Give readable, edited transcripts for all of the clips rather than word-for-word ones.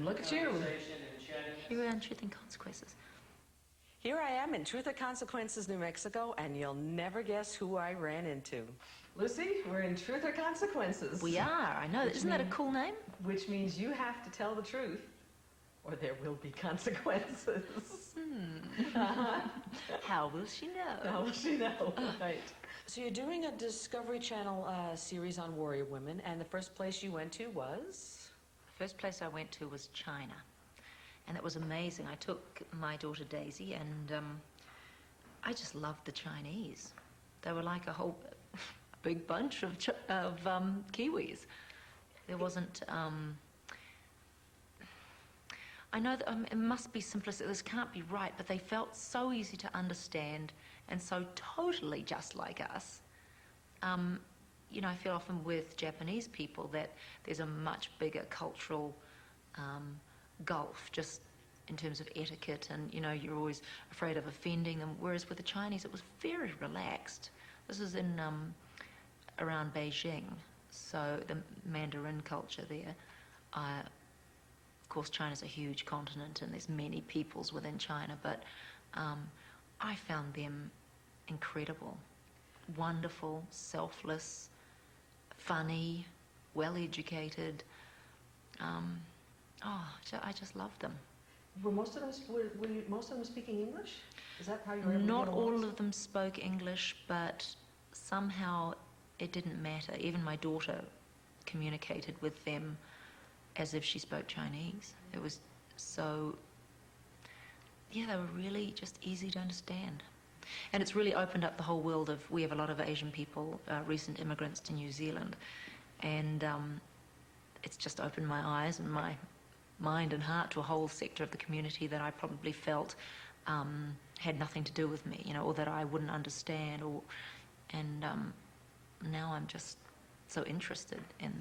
look at you. Here we are in Truth and Consequences. Here I am in Truth or Consequences, New Mexico, and you'll never guess who I ran into. Lucy, we're in Truth or Consequences. We are, I know. Isn't that a cool name? Which means you have to tell the truth, or there will be consequences. How will she know? How will she know? Right. So you're doing a Discovery Channel series on warrior women, and the first place you went to was? The first place I went to was China. And it was amazing. I took my daughter Daisy, and I just loved the Chinese. They were like a whole big bunch of Kiwis. There wasn't. I know that it must be simplistic. This can't be right, but they felt so easy to understand and so totally just like us. You know, I feel often with Japanese people that there's a much bigger cultural gulf, just in terms of etiquette, and you know, you're always afraid of offending them, whereas with the Chinese it was very relaxed. This is in around Beijing, so the Mandarin culture there. Of course, China's a huge continent and there's many peoples within China, but I found them incredible, wonderful, selfless, funny, well-educated. I just loved them. Were most of them speaking English? Is that how you were able to Not get along? all of them spoke English, but somehow it didn't matter. Even my daughter communicated with them as if she spoke Chinese. It was so, yeah, they were really just easy to understand. And it's really opened up the whole world of, we have a lot of Asian people, recent immigrants to New Zealand, and it's just opened my eyes and my mind and heart to a whole sector of the community that I probably felt had nothing to do with me, you know, or that I wouldn't understand, and now I'm just so interested in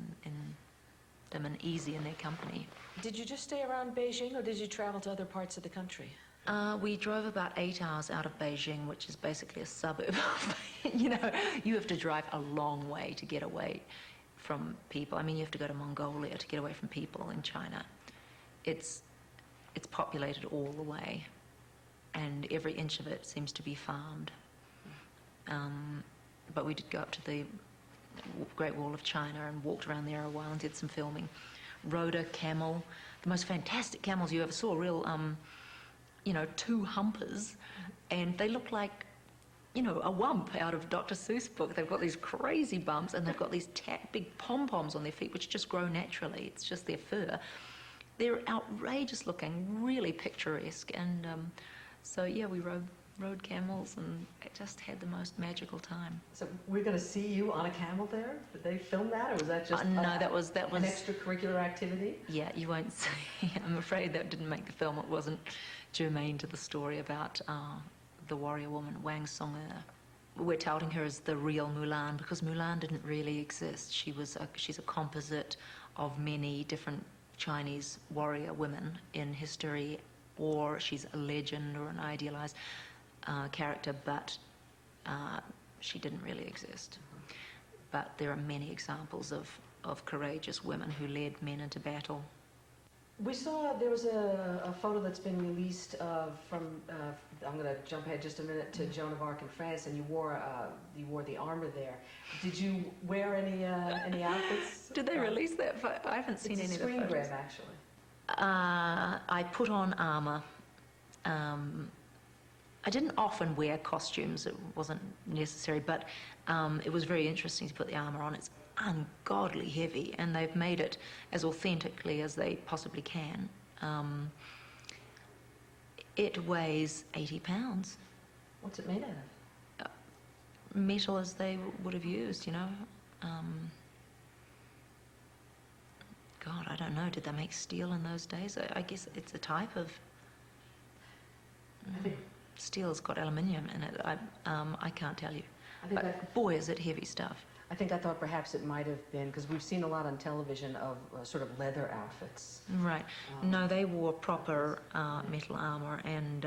them and easy in their company. Did you just stay around Beijing, or did you travel to other parts of the country? We drove about 8 hours out of Beijing, which is basically a suburb. You know, you have to drive a long way to get away from people. I mean, you have to go to Mongolia to get away from people in China. It's populated all the way, and every inch of it seems to be farmed. But we did go up to the Great Wall of China and walked around there a while and did some filming. Rode a camel, the most fantastic camels you ever saw, real, you know, 2 humpers, and they look like, you know, a wump out of Dr. Seuss' book. They've got these crazy bumps, and they've got these big pom-poms on their feet, which just grow naturally. It's just their fur. They're outrageous looking, really picturesque, and so yeah, we rode camels and just had the most magical time. So we're going to see you on a camel there? Did they film that, or was that just no, that was an extracurricular activity? Yeah, you won't see. I'm afraid that didn't make the film. It wasn't germane to the story about the warrior woman, Wang Song. We're touting her as the real Mulan because Mulan didn't really exist. She's a composite of many different Chinese warrior women in history, or she's a legend or an idealized character, but she didn't really exist. But there are many examples of courageous women who led men into battle. We saw there was a photo that's been released from, I'm going to jump ahead just a minute, to Joan of Arc in France, and you wore the armor there. Did you wear any outfits? Did they release that? I haven't seen any of the photos. It's a screen grab, actually. I put on armor. I didn't often wear costumes. It wasn't necessary, but it was very interesting to put the armor on. It's ungodly heavy, and they've made it as authentically as they possibly can. It weighs 80 pounds. What's it made out of? Metal as they would have used, you know. God, I don't know. Did they make steel in those days? I guess it's a type of... Steel's got aluminium in it. I can't tell you. But boy, is it heavy stuff. I thought perhaps it might have been, because we've seen a lot on television of sort of leather outfits. Right. No, they wore proper metal armor, and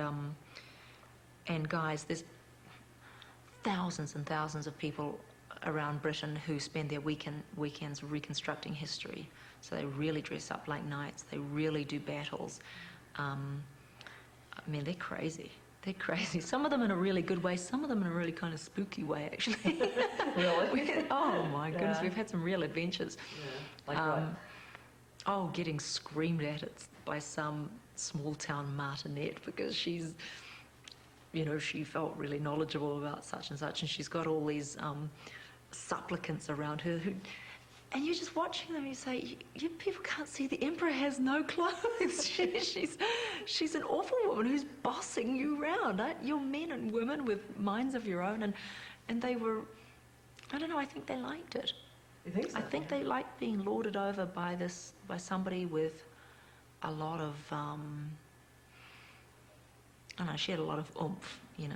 guys, there's thousands and thousands of people around Britain who spend their weekends reconstructing history. So they really dress up like knights. They really do battles. I mean, they're crazy. They're crazy. Some of them in a really good way, some of them in a really kind of spooky way, actually. Really? Oh my goodness, Yeah. we've had some real adventures. Yeah. Like what? Oh, getting screamed at by some small town martinet because she's, you know, she felt really knowledgeable about such, and she's got all these supplicants around her who, and you're just watching them and you say, you people can't see the emperor has no clothes. she's an awful woman who's bossing you around. You're men and women with minds of your own, and they were, I don't know, I think they liked it. You think so? I think they liked being lorded over by somebody with a lot of, I don't know, she had a lot of oomph, you know,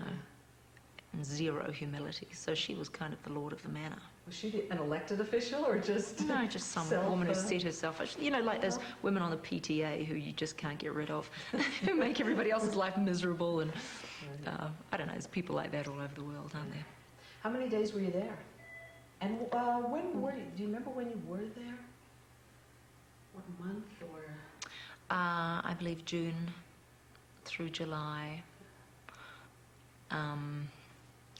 and zero humility. So she was kind of the lord of the manor. Was she an elected official or just... No, just some woman who set herself, you know, like those women on the PTA who you just can't get rid of, who make everybody else's life miserable. And I don't know, there's people like that all over the world, aren't there? How many days were you there? And when were you, do you remember when you were there? What month or? I believe June through July,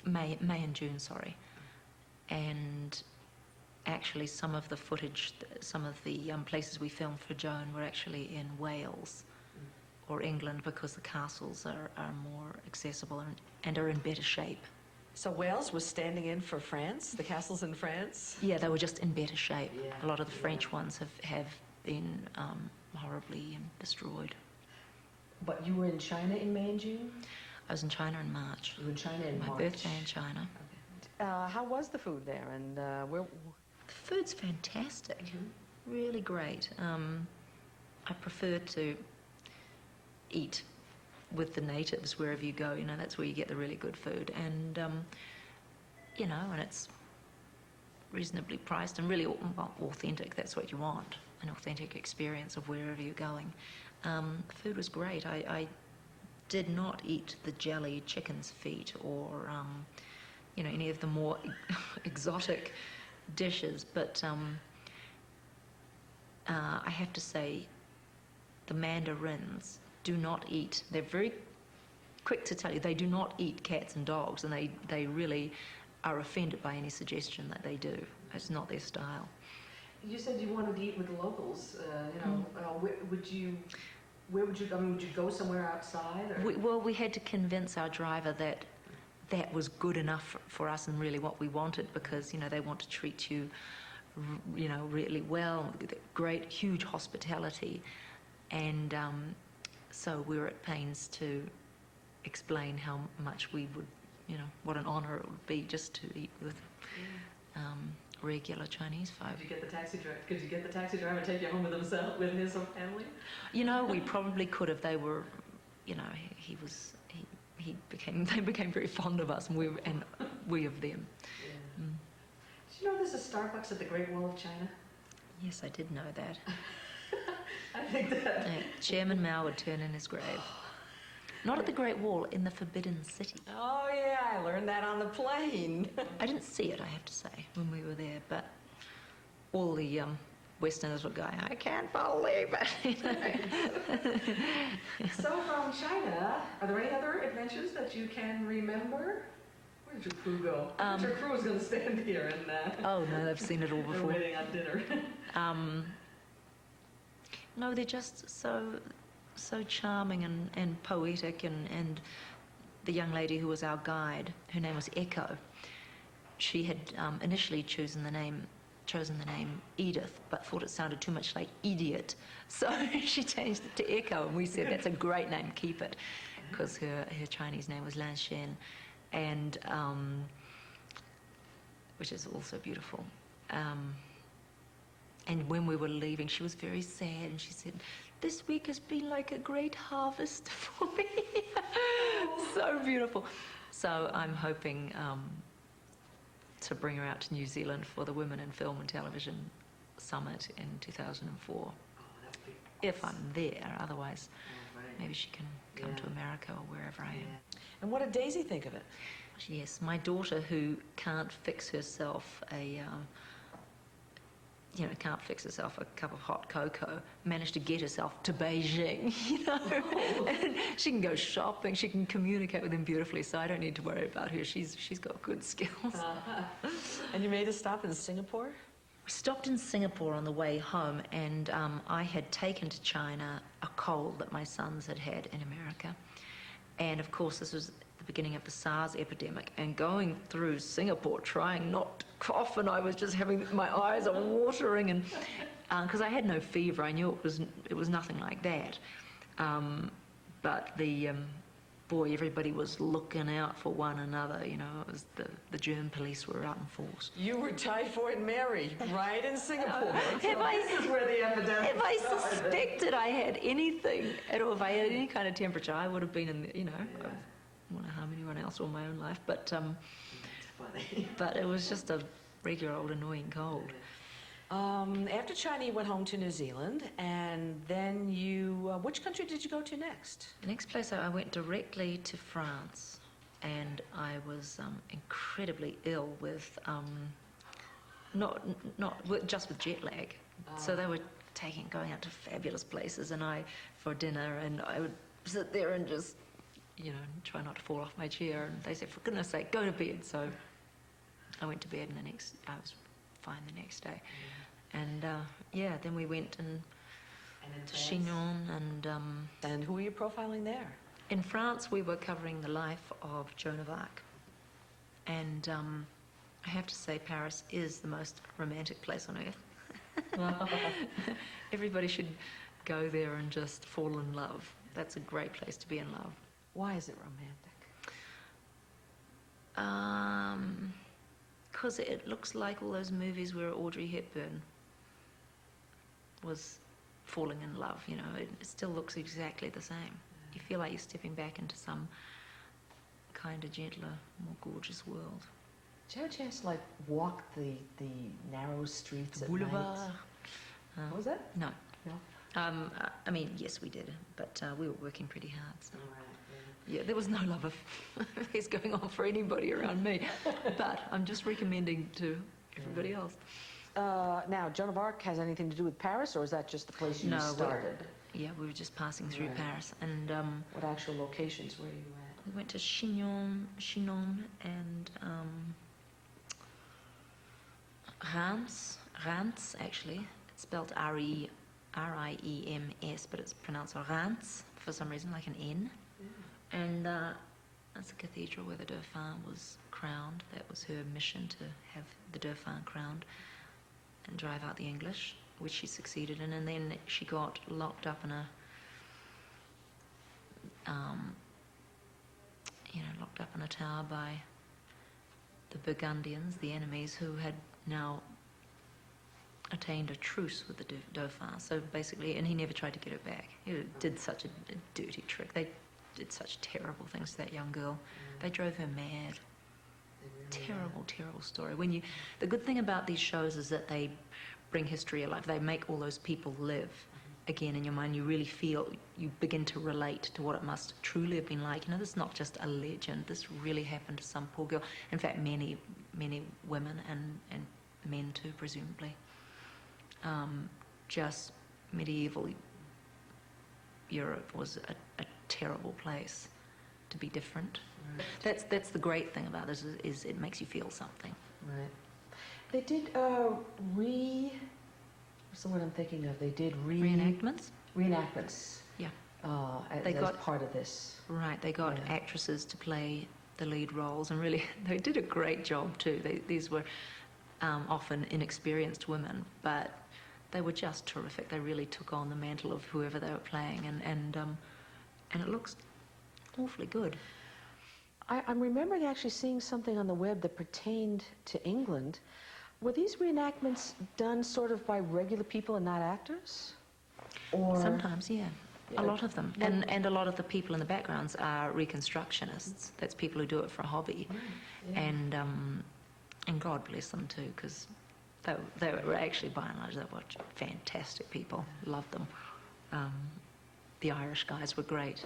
May and June, sorry. And actually some of the footage, some of the places we filmed for Joan were actually in Wales or England because the castles are more accessible and are in better shape. So Wales was standing in for France, the castles in France? Yeah, they were just in better shape. Yeah. A lot of the French ones have been horribly destroyed. But you were in China in May and June? I was in China in March. You were in China in My March. birthday in China. Okay. How was the food there, and where? The food's fantastic, really great. I prefer to eat with the natives wherever you go. You know, that's where you get the really good food, and you know, and it's reasonably priced and really authentic. That's what you want, an authentic experience of wherever you're going. The food was great. I did not eat the jelly chicken's feet or you know, any of the more exotic dishes, but I have to say the mandarins do not eat. They're very quick to tell you they do not eat cats and dogs, and they really are offended by any suggestion that they do. It's not their style. You said you wanted to eat with the locals. You know, where would you go? I mean, would you go somewhere outside? Or? We had to convince our driver that that was good enough for us and really what we wanted, because, you know, they want to treat you, you know, really well, great, huge hospitality. And so we were at pains to explain how much we would, you know, what an honour it would be just to eat with regular Chinese folk. Could you get the taxi driver? Could you get the taxi driver to take you home with himself, with his family? You know, we probably could if they were, you know, they became very fond of us, and we of them. Yeah. Did you know there's a Starbucks at the Great Wall of China? Yes, I did know that. I think that... Chairman Mao would turn in his grave. Not at the Great Wall, in the Forbidden City. Oh yeah, I learned that on the plane. I didn't see it, I have to say, when we were there, but all the Westerners were going, I can't believe it. So from China, are there any other adventures that you can remember? Where did your crew go? Your crew was going to stand here and... Oh no, they've seen it all before. They're waiting on dinner. No, they're just so charming and poetic, and the young lady who was our guide, her name was Echo. She had initially chosen the name Edith, but thought it sounded too much like idiot, so she changed it to Echo, and we said that's a great name, keep it, because her Chinese name was Lan Shen, and which is also beautiful. And when we were leaving, she was very sad, and she said, this week has been like a great harvest for me. So beautiful. So I'm hoping to bring her out to New Zealand for the Women in Film and Television Summit in 2004. Oh, that would be if I'm there. Otherwise, right. maybe she can come to America or wherever I am. And what did Daisy think of it? Yes, my daughter, who can't fix herself a you know, can't fix herself a cup of hot cocoa, managed to get herself to Beijing, you know. And she can go shopping, she can communicate with him beautifully, so I don't need to worry about her. She's got good skills. And you made a stop in Singapore? We stopped in Singapore on the way home, and I had taken to China a cold that my sons had had in America. And of course, this was the beginning of the SARS epidemic, and going through Singapore trying not to cough, and I was just having, my eyes are watering, and because I had no fever, I knew it was nothing like that. But boy, everybody was looking out for one another, you know. It was the germ police were out in force. You were Typhoid Mary, right in Singapore. This is where the epidemic If I started. suspected I had anything at all, if I had any kind of temperature, I would have been in the, you know, I don't want to harm anyone else or my own life, but It's funny. but it was just a regular old annoying cold. After China, you went home to New Zealand, and then you, which country did you go to next? The next place I went directly to France, and I was incredibly ill with, just with jet lag. So they were going out to fabulous places, and for dinner, and I would sit there and just, you know, try not to fall off my chair, and they said, for goodness sake, go to bed. So I went to bed, and I was fine the next day. And yeah, then we went to Chinon, And who were you profiling there? in France we were covering the life of Joan of Arc. And I have to say Paris is the most romantic place on earth. Everybody should go there and just fall in love. That's a great place to be in love. Why is it romantic? Because it looks like all those movies where Audrey Hepburn was falling in love, you know. It still looks exactly the same. You feel like you're stepping back into some kind of gentler, more gorgeous world. Did you have a chance to, like, walk the narrow streets at Boulevard. night? What was that? No. No? I mean, yes, we did, but we were working pretty hard. So. All right, Yeah, there was no love affairs going on for anybody around me, but I'm just recommending to everybody else. Now, Joan of Arc has anything to do with Paris, or is that just the place you No, started? Yeah, we were just passing through Right. Paris, and What actual locations were you at? we went to Chinon, and Reims, actually. It's spelled R-I-E-M-S, but it's pronounced Reims for some reason, like an N. And that's a cathedral where the Dauphin was crowned. That was her mission, to have the Dauphin crowned and drive out the English, which she succeeded in. And then she got locked up in a, locked up in a tower by the Burgundians, the enemies, who had now attained a truce with the Dauphin. So basically, and he never tried to get it back. He did such a dirty trick. They did such terrible things to that young girl. They drove her mad. Terrible, terrible story. The good thing about these shows is that they bring history alive. They make all those people live again in your mind. You really feel, you begin to relate to what it must truly have been like. You know, this is not just a legend. This really happened to some poor girl. In fact, many, many women and men too, presumably. Just medieval Europe was a terrible place to be different. Right. That's the great thing about this is it makes you feel something. Right. They did what's the word I'm thinking of? They did Reenactments? reenactments. Yeah. They got part of this. Right, they got Yeah. actresses to play the lead roles, and really they did a great job too. These were often inexperienced women, but they were just terrific. They really took on the mantle of whoever they were playing, and it looks awfully good. I'm remembering actually seeing something on the web that pertained to England. Were these reenactments done sort of by regular people and not actors? Or Sometimes, yeah. Yeah. A lot of them. And a lot of the people in the backgrounds are reconstructionists. That's people who do it for a hobby. Yeah. And God bless them too, because they were actually, by and large, they were fantastic people. Loved them. The Irish guys were great.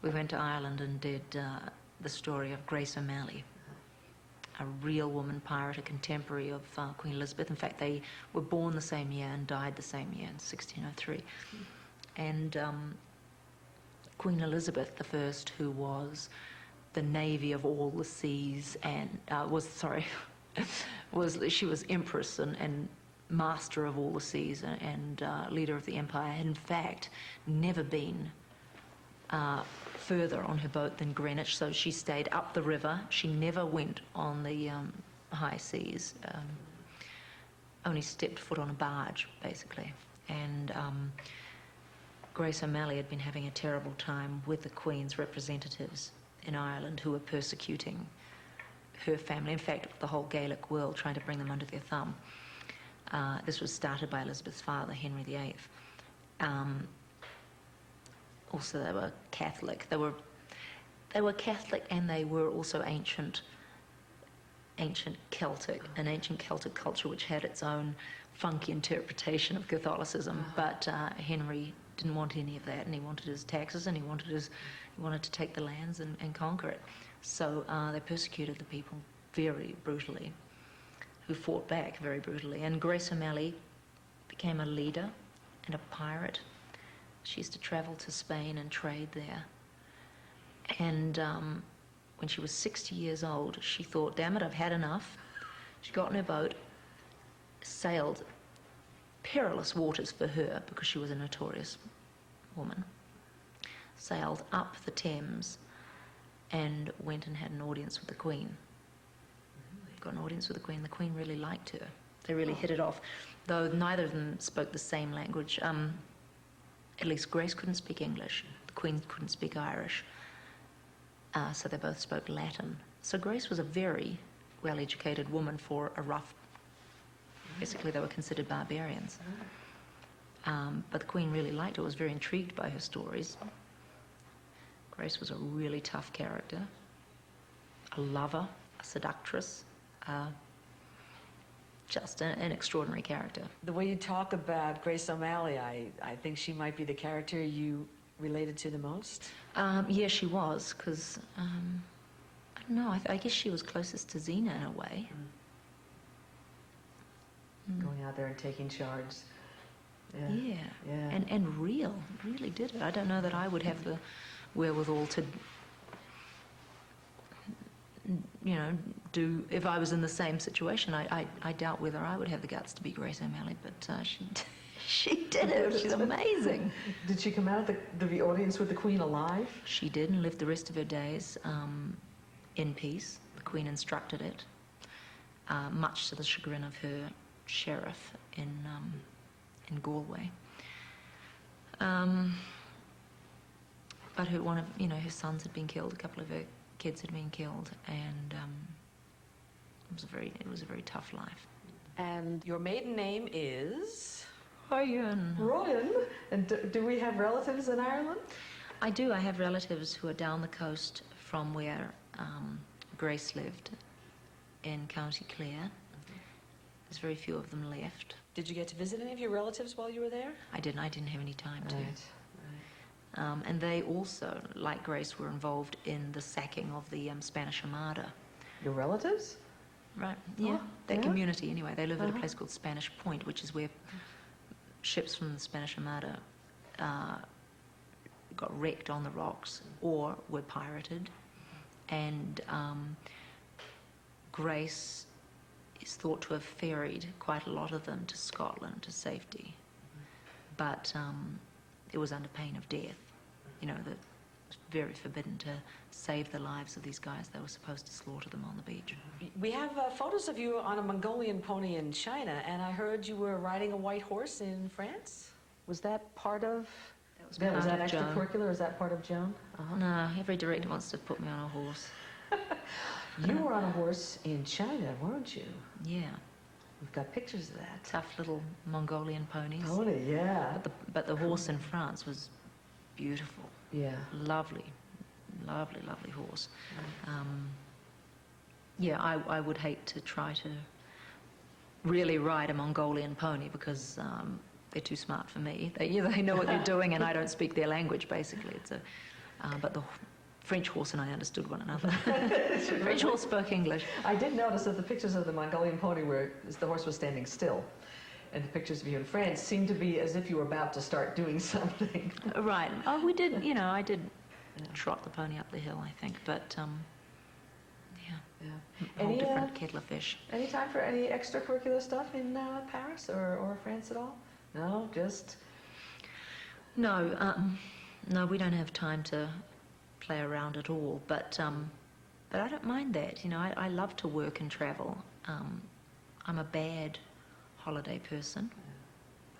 We went to Ireland and did the story of Grace O'Malley, a real woman pirate, a contemporary of Queen Elizabeth. In fact, they were born the same year and died the same year in 1603. And Queen Elizabeth I, who was the navy of all the seas, and she was empress and master of all the seas and leader of the empire, had in fact never been further on her boat than Greenwich, so she stayed up the river. She never went on the high seas, only stepped foot on a barge, basically. And Grace O'Malley had been having a terrible time with the Queen's representatives in Ireland, who were persecuting her family, in fact the whole Gaelic world, trying to bring them under their thumb. This was started by Elizabeth's father, Henry VIII. Also, they were Catholic. They were Catholic, and they were also ancient Celtic, an ancient Celtic culture which had its own funky interpretation of Catholicism. But Henry didn't want any of that, and he wanted his taxes, and he wanted to take the lands and conquer it. So they persecuted the people very brutally, who fought back very brutally. And Grace O'Malley became a leader and a pirate. She used to travel to Spain and trade there. And when she was 60 years old, she thought, damn it, I've had enough. She got in her boat, sailed perilous waters for her, because she was a notorious woman, sailed up the Thames and went and had an audience with the Queen. Got an audience with the Queen. The Queen really liked her. They really hit it off, though neither of them spoke the same language. At least Grace couldn't speak English. The Queen couldn't speak Irish. So they both spoke Latin. So Grace was a very well-educated woman for a rough... Basically, they were considered barbarians. But the Queen really liked her, was very intrigued by her stories. Grace was a really tough character, a lover, a seductress, just an extraordinary character. The way you talk about Grace O'Malley, I think she might be the character you related to the most. Yeah, she was, because, I don't know, I guess she was closest to Xena in a way. Going out there and taking charge. Yeah. Yeah. And really did it. I don't know that I would have the wherewithal to, do, if I was in the same situation, I doubt whether I would have the guts to be Grace O'Malley, but she did it. She's amazing. Did she come out of the audience with the Queen alive? She did, and lived the rest of her days in peace. The Queen instructed it, much to the chagrin of her sheriff in Galway. But her sons had been killed. A couple of her kids had been killed, and it was a very tough life. And your maiden name is? Ryan. Ryan. And do we have relatives in Ireland? I do. I have relatives who are down the coast from where Grace lived, in County Clare. There's very few of them left. Did you get to visit any of your relatives while you were there? I didn't. I didn't have any time to. Right. And they also, like Grace, were involved in the sacking of the Spanish Armada. Your relatives? Right. Yeah. That yeah? community, anyway. They live at a place called Spanish Point, which is where ships from the Spanish Armada got wrecked on the rocks or were pirated. And Grace is thought to have ferried quite a lot of them to Scotland to safety. But it was under pain of death. That it was very forbidden to save the lives of these guys. They were supposed to slaughter them on the beach. We have photos of you on a Mongolian pony in China, and I heard you were riding a white horse in France. Was that part of... Was that part of Joan. extracurricular? Is that part of Joan? No, every director wants to put me on a horse. You were on a horse in China, weren't you? Yeah. We've got pictures of that. Tough little Mongolian ponies. Pony, yeah. But the horse in France was beautiful. Yeah. Lovely, lovely, lovely horse. Yeah, I would hate to try to really ride a Mongolian pony, because they're too smart for me. They know what they're doing, and I don't speak their language, basically. But the French horse and I understood one another. French horse spoke English. I did notice that the pictures of the Mongolian pony where the horse was standing still, and the pictures of you in France seemed to be as if you were about to start doing something. Right. Oh, we did, you know, I did trot the pony up the hill, I think, but, yeah, Yeah. a whole Any, different kettle of fish. Any time for any extracurricular stuff in Paris or France at all? No, just... No, no, we don't have time to play around at all, but I don't mind that, you know, I love to work and travel. I'm a bad holiday person.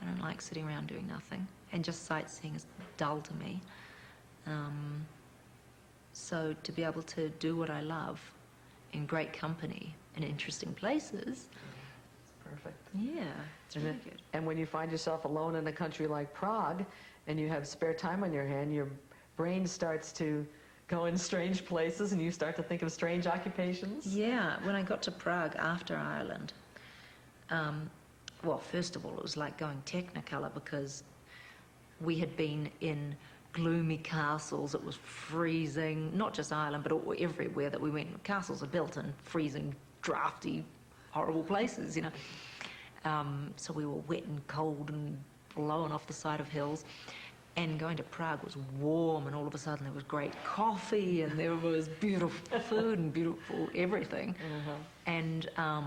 I don't like sitting around doing nothing, and just sightseeing is dull to me. So to be able to do what I love in great company in interesting places, Perfect. yeah, it's really good. And when you find yourself alone in a country like Prague, and you have spare time on your hand, your brain starts to go in strange places, and you start to think of strange occupations. Yeah, when I got to Prague after Ireland, well, first of all, it was like going Technicolor, because we had been in gloomy castles. It was freezing, not just Ireland, but everywhere that we went. Castles are built in freezing, drafty, horrible places, you know. So we were wet and cold and blowing off the side of hills. And going to Prague was warm, and all of a sudden there was great coffee, and there was beautiful food and beautiful everything. And I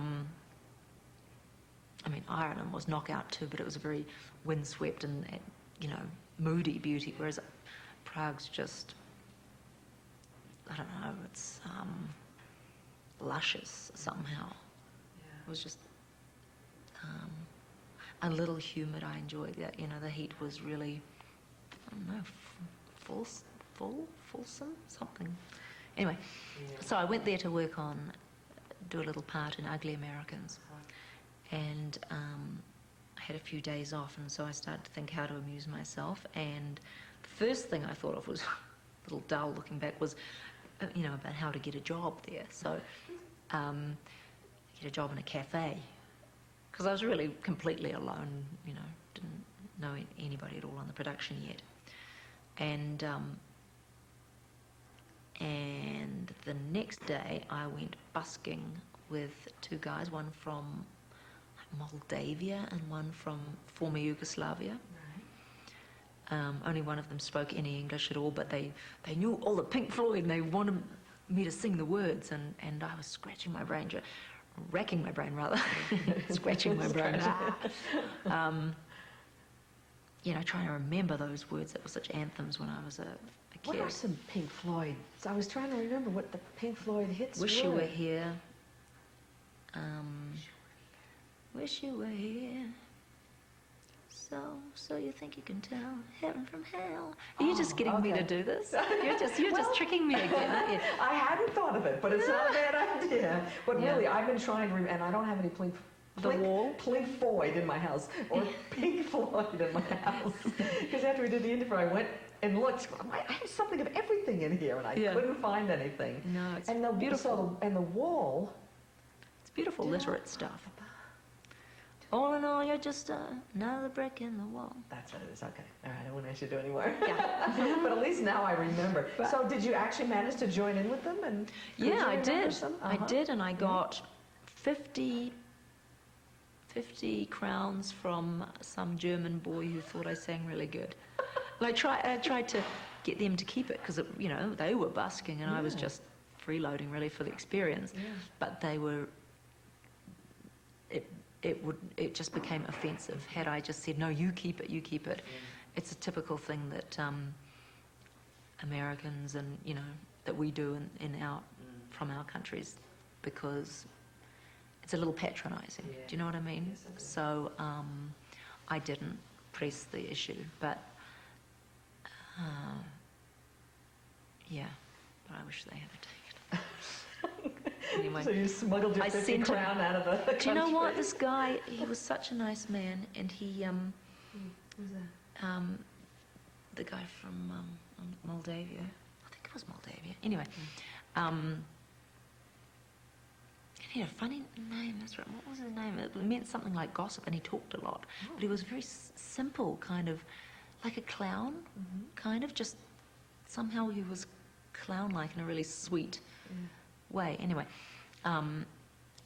mean, Ireland was knockout too, but it was a very windswept and, you know, moody beauty, whereas Prague's just, I don't know, it's luscious somehow. It was just a little humid. I enjoyed that, you know, the heat was really, I don't know, fulsome, something. Anyway, so I went there to work on, do a little part in Ugly Americans. And I had a few days off, and so I started to think how to amuse myself. And the first thing I thought of was, a little dull looking back, was, you know, about how to get a job there. So, get a job in a cafe, because I was really completely alone, you know, didn't know anybody at all on the production yet. And the next day I went busking with two guys, one from Moldavia and one from former Yugoslavia. Only one of them spoke any English at all, but they knew all the Pink Floyd, and they wanted me to sing the words, and I was scratching my brain, racking my brain rather, scratching my brain. You know, trying to remember those words that were such anthems when I was a kid. What are some Pink Floyd? I was trying to remember what the Pink Floyd hits were. Wish You Were Here. Wish you were here. So you think you can tell heaven from hell? Are you just getting me to do this? You're just tricking me again, aren't you? I hadn't thought of it, but it's not a bad idea. But Yeah. really, I've been trying to and I don't have any Pink Floyd in my house, or Pink Floyd in my house. Because after we did the interview, I went and looked. I have something of everything in here, and I couldn't find anything. No, it's and the beautiful. And the wall. It's beautiful literate stuff. All in all, you're just another brick in the wall. That's what it is. Okay. All right. I won't ask you to do anymore. Yeah. But at least now I remember. So did you actually manage to join in with them? And Yeah, I did. Some? I did, and I got 50 crowns from some German boy who thought I sang really good. And I tried to get them to keep it, because, you know, they were busking and I was just freeloading really for the experience. Yeah. But they were, it just became offensive had I just said, no, you keep it, you keep it. Yeah. It's a typical thing that Americans and, you know, that we do from our countries, because it's a little patronizing. Yeah. Do you know what I mean? Yes, I do. So I didn't press the issue, but yeah, but I wish they had taken it. Anyway, So you smuggled your I 50 sent him- crown out of the country. do you know what? This guy, he was such a nice man, and he, Who's that? the guy from Moldavia, I think it was Moldavia. Anyway, he had a funny name. That's right. What was his name? It meant something like gossip, and he talked a lot. But he was very simple, kind of like a clown, kind of. Just somehow he was clown-like in a really sweet way. Anyway, and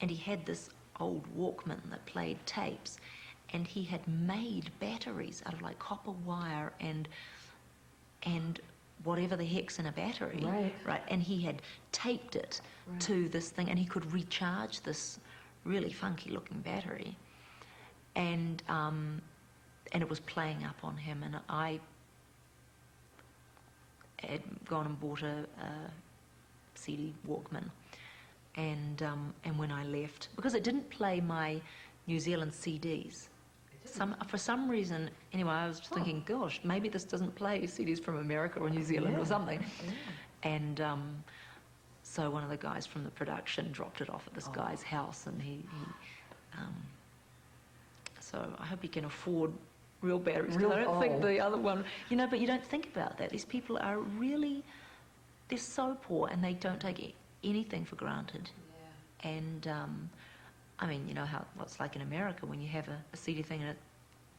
he had this old Walkman that played tapes, and he had made batteries out of like copper wire and whatever the heck's in a battery. Right. And he had taped it to this thing, and he could recharge this really funky looking battery. And it was playing up on him, and I had gone and bought a CD Walkman. And when I left, because it didn't play my New Zealand CDs. For some reason, anyway, I was thinking, gosh, maybe this doesn't play CDs from America or New Zealand or something. And so one of the guys from the production dropped it off at this guy's house, and so I hope he can afford real batteries, because I don't think the other one, but you don't think about that. These people are really, they're so poor, and they don't take anything for granted. And I mean, you know what it's like in America when you have a CD thing and it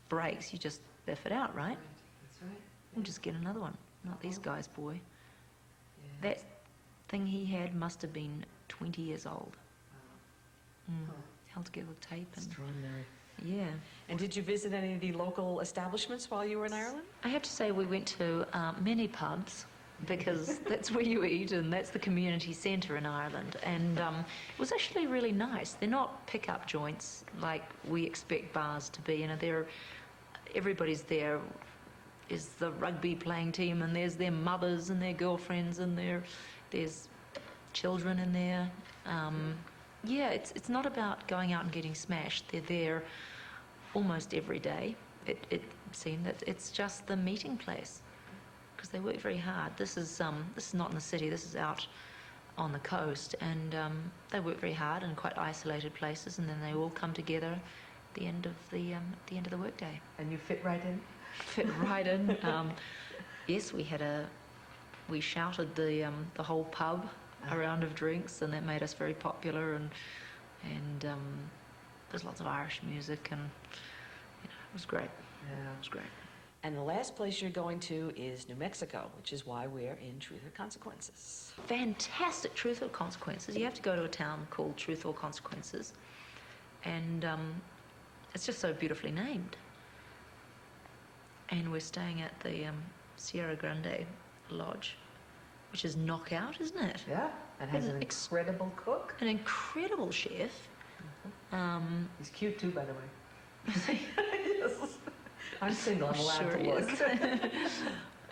breaks, you just biff it out, right? That's right. And just get another one. Not these guys, boy. That thing he had must have been 20 years old. Held together with tape. Extraordinary. Yeah. And did you visit any of the local establishments while you were in Ireland? I have to say we went to many pubs, because that's where you eat, and that's the community centre in Ireland. And it was actually really nice. They're not pick-up joints like we expect bars to be. Everybody's there is the rugby playing team, and there's their mothers and their girlfriends, and there's children in there. It's not about going out and getting smashed. They're there almost every day. It seemed that it's just the meeting place, because they work very hard. This is not in the city. This is out on the coast, and they work very hard in quite isolated places, and then they all come together at the end of the workday. And you fit right in? Fit right in. Yes, we shouted the whole pub a round of drinks, and that made us very popular. And there's lots of Irish music, and it was great. Yeah, it was great. And the last place you're going to is New Mexico, which is why we're in Truth or Consequences. Fantastic Truth or Consequences. You have to go to a town called Truth or Consequences, and it's just so beautifully named. And we're staying at the Sierra Grande Lodge, which is knockout, isn't it? Yeah, and has an incredible cook. An incredible chef. He's cute too, by the way. Yes. I'm single, I'm allowed to look.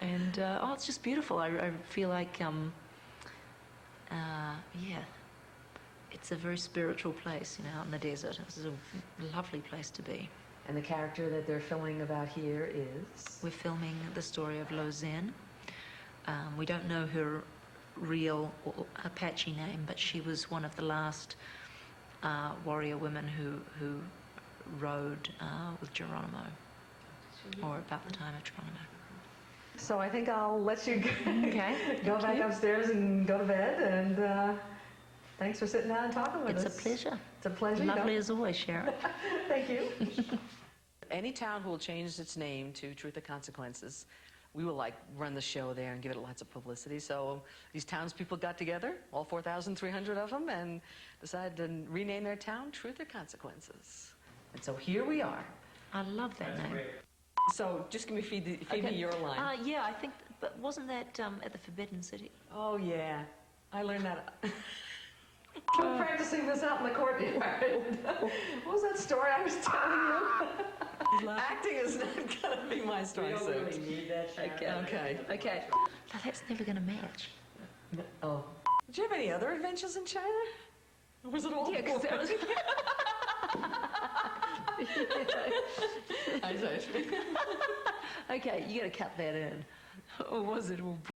And, it's just beautiful. I feel like, it's a very spiritual place, out in the desert. It's a lovely place to be. And the character that they're filming about here is? We're filming the story of Lawless. We don't know her real Apache name, but she was one of the last warrior women who rode with Geronimo, or about the time of Geronimo. So I think I'll let you go back you. upstairs and go to bed, and thanks for sitting down and talking with us. It's a pleasure. It's a pleasure. Lovely as always, Sharon. Thank you. Any town who will change its name to Truth or Consequences, we will run the show there and give it lots of publicity. So these townspeople got together, all 4,300 of them, and decided to rename their town Truth or Consequences. And so here we are. I love that name. So just give me feed me your line. I think, but wasn't that at the Forbidden City? Oh yeah, I learned that. I'm practicing this out in the courtyard. What was that story I was telling you? Acting is not going to be my strong suit. We don't really need that, Sharon. Okay. No, that's never going to match. Oh. Did you have any other adventures in China? Or was it all? Yeah, because that was... I see. Okay, you got to cut that in. Or was it all...